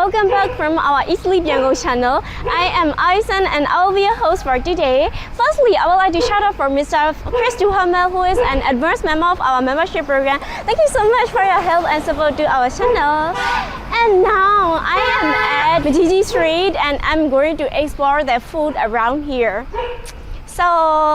welcome back from our EatSleepYangon channel. I am Aoi San and I will be your host for today. Firstly, I would like to shout out for Mr. Chris Duhamel, who is an advanced member of our membership program. Thank you so much for your help and support to our channel. And now I am at Gigi Street and I'm going to explore the food around here. So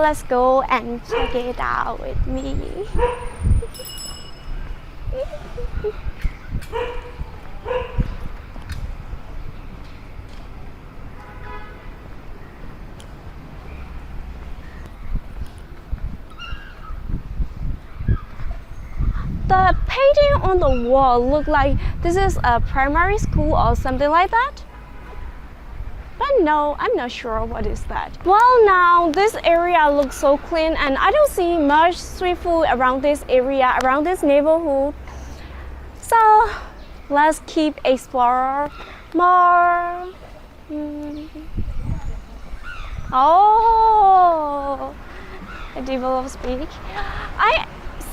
let's go and check it out with me. The painting on the wall look like this is a primary school or something like that. But no, I'm not sure what is that. Well, now this area looks so clean and I don't see much street food around this area, around this neighborhood. So let's keep exploring more. Oh, I develop speak.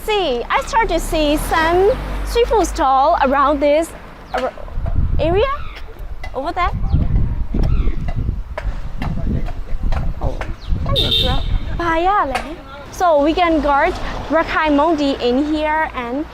I start to see some street food stall around this area over there. Oh, I'm not sure. So we can get Rakhine Mondi in here and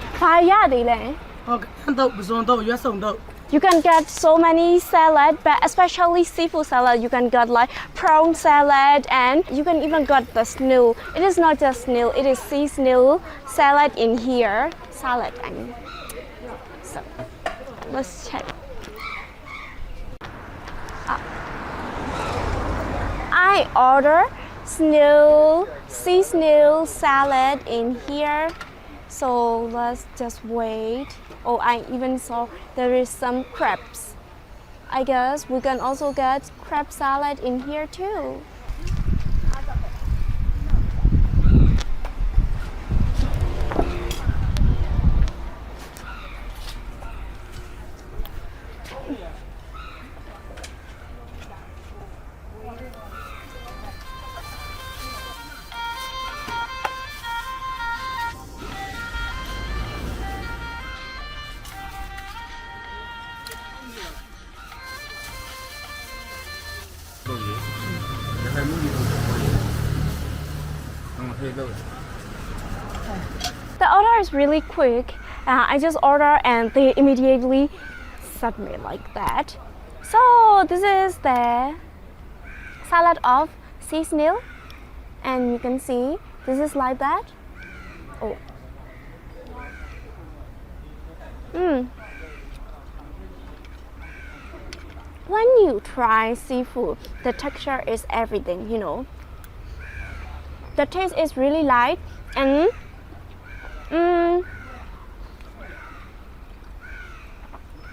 you can get so many salad, but especially seafood salad. You can get like prawn salad and you can even get the snail. It is not just snail, it is sea snail salad in here. Salad, I mean. So let's check. I order sea snail salad in here. So let's just wait. Oh, I even saw there is some crabs. I guess we can also get crab salad in here too. The order is really quick. I just order and they immediately submit like that. So this is the salad of sea snail, and you can see this is like that. Oh. When you try seafood, the texture is everything, you know. The taste is really light and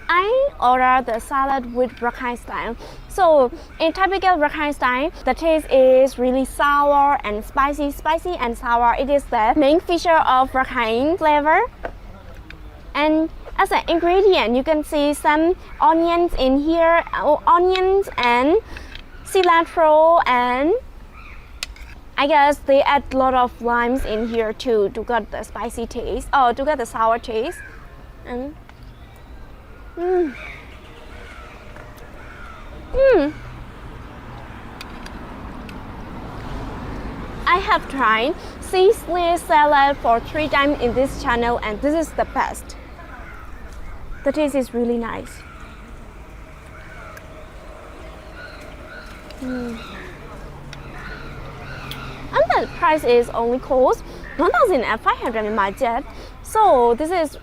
I ordered the salad with Rakhine style. So in typical Rakhine style, the taste is really sour and spicy and sour. It is the main feature of Rakhine flavor. And as an ingredient, you can see some onions in here, onions and cilantro, and I guess they add a lot of limes in here too to get the spicy taste, or to get the sour taste. And I have tried sea snail salad for 3 times in this channel and this is the best. The taste is really nice. And the price is only cost 1,500 in my jet. So this is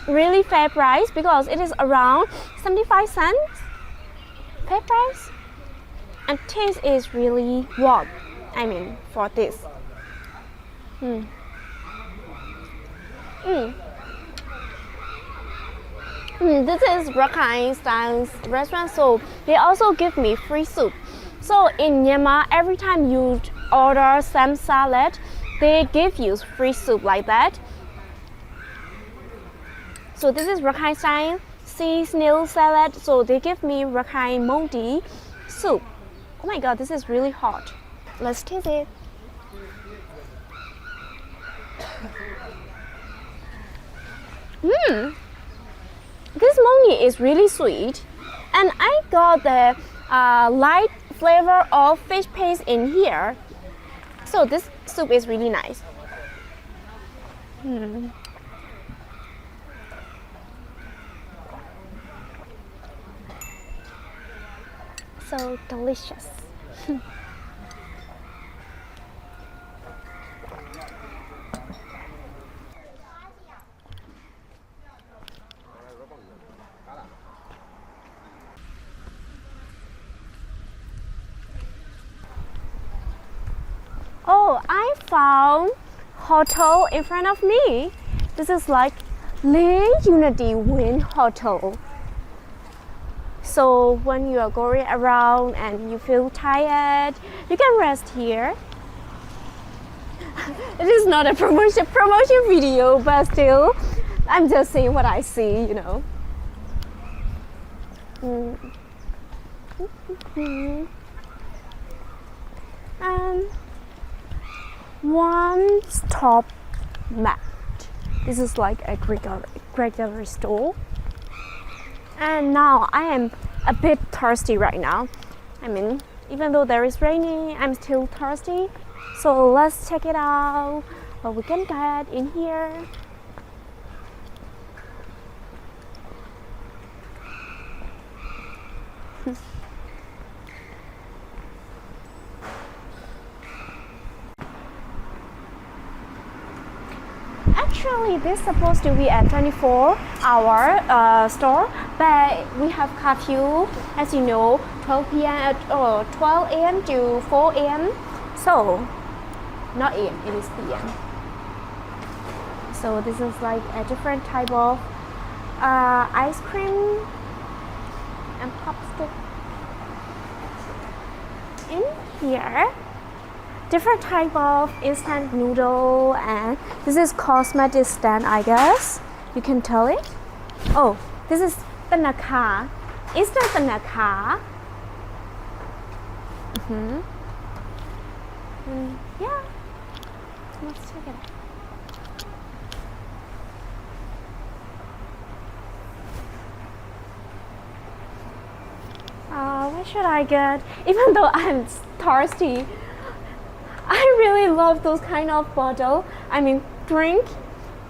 really fair price because it is around 75 cents. Fair price. And taste is really warm. I mean for this. This is Rakhine style restaurant, so they also give me free soup. So in Myanmar, every time you order some salad, they give you free soup like that. So this is Rakhine style sea snail salad, so they give me Rakhine Mondi soup. Oh my god, this is really hot. Let's taste it. This mondi is really sweet And I got the light flavor of fish paste in here. So this soup is really nice. So delicious. Oh, I found hotel in front of me. This is like Leh Unity Wind Hotel. So when you are going around and you feel tired, you can rest here. It is not a promotion video, but still, I'm just saying what I see, you know. One stop mat. This is like a regular store. And now I am a bit thirsty right now. I mean, even though there is raining, I'm still thirsty. So let's check it out what we can get in here. Actually, this is supposed to be a 24-hour store, but we have curfew, as you know, 12 p.m. or 12 a.m. to 4 a.m. So, not a.m., it is p.m. So this is like a different type of ice cream and popsicle in here. Different type of instant noodle, and this is cosmetic stand, I guess. You can tell it. Oh, this is Tanaka. Instant Tanaka. Yeah. Let's check it out. What should I get? Even though I'm thirsty, I really love those kind of bottle. I mean, drink.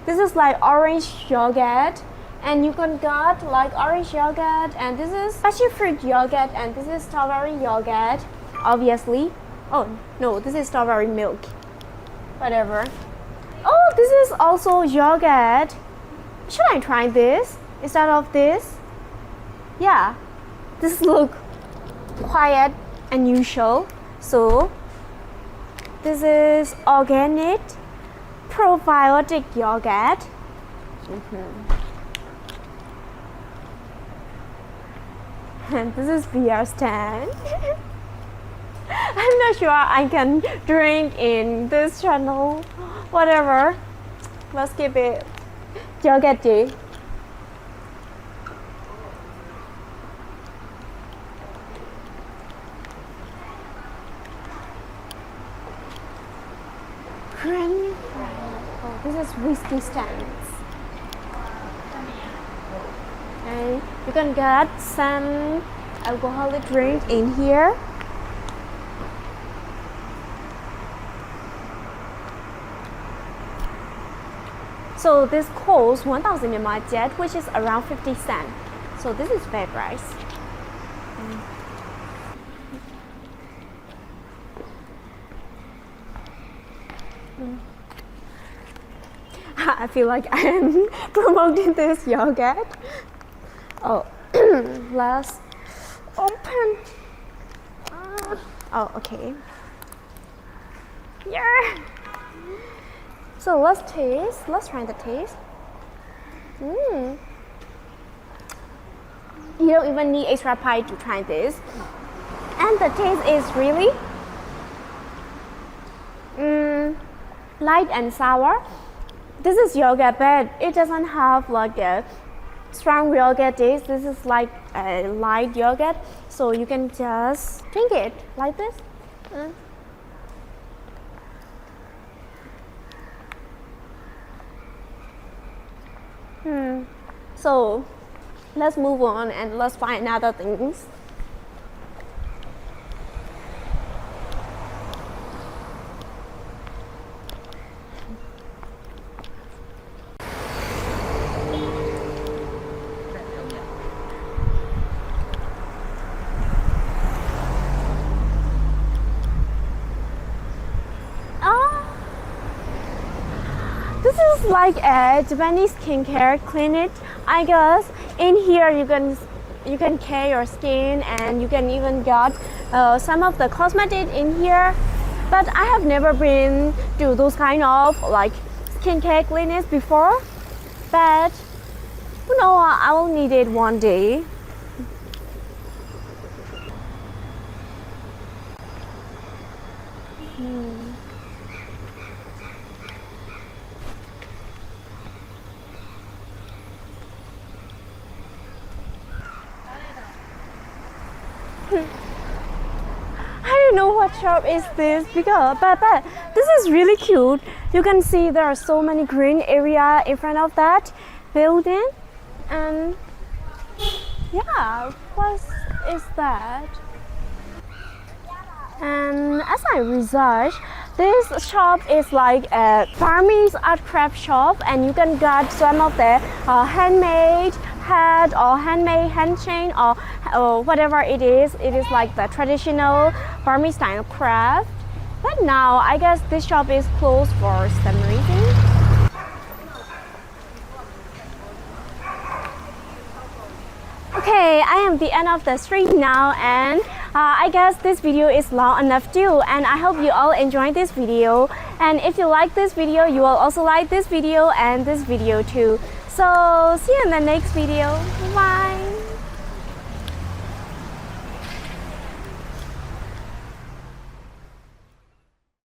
This is like orange yogurt, and you can get like orange yogurt, and this is passion fruit yogurt, and this is strawberry yogurt, obviously. Oh no, this is strawberry milk. Whatever. Oh, this is also yogurt. Should I try this instead of this? Yeah, this look quite unusual. So this is organic probiotic yogurt. And this is beer stand. I'm not sure I can drink in this channel. Whatever. Let's keep it yogurty. Oh, this is whiskey stands. And you can get some alcoholic drink in here. So this costs 1,000 Myanmar jet, which is around 50 cents. So this is fair price. I feel like I am promoting this yogurt. Oh, let's open. Oh, okay. Yeah. So let's taste. Let's try the taste. You don't even need extra pie to try this. And the taste is really light and sour. This is yogurt, but it doesn't have like a strong yogurt taste. This is like a light yogurt, so you can just drink it like this. So let's move on and let's find other things. This is like a Japanese skincare clinic. I guess in here you can care your skin, and you can even get some of the cosmetic in here. But I have never been to those kind of like skincare clinics before. But you know, I will need it one day. I don't know what shop is this because but this is really cute. You can see there are so many green area in front of that building, and yeah, what is that? And as I research, this shop is like a Burmese art craft shop, and you can get some of the handmade hat or handmade hand chain or whatever it is. It is like the traditional Burmese style craft. But now I guess this shop is closed for some reason. Okay, I am at the end of the street now, and I guess this video is long enough too, and I hope you all enjoyed this video. And if you like this video, you will also like this video and this video too. So see you in the next video. Bye.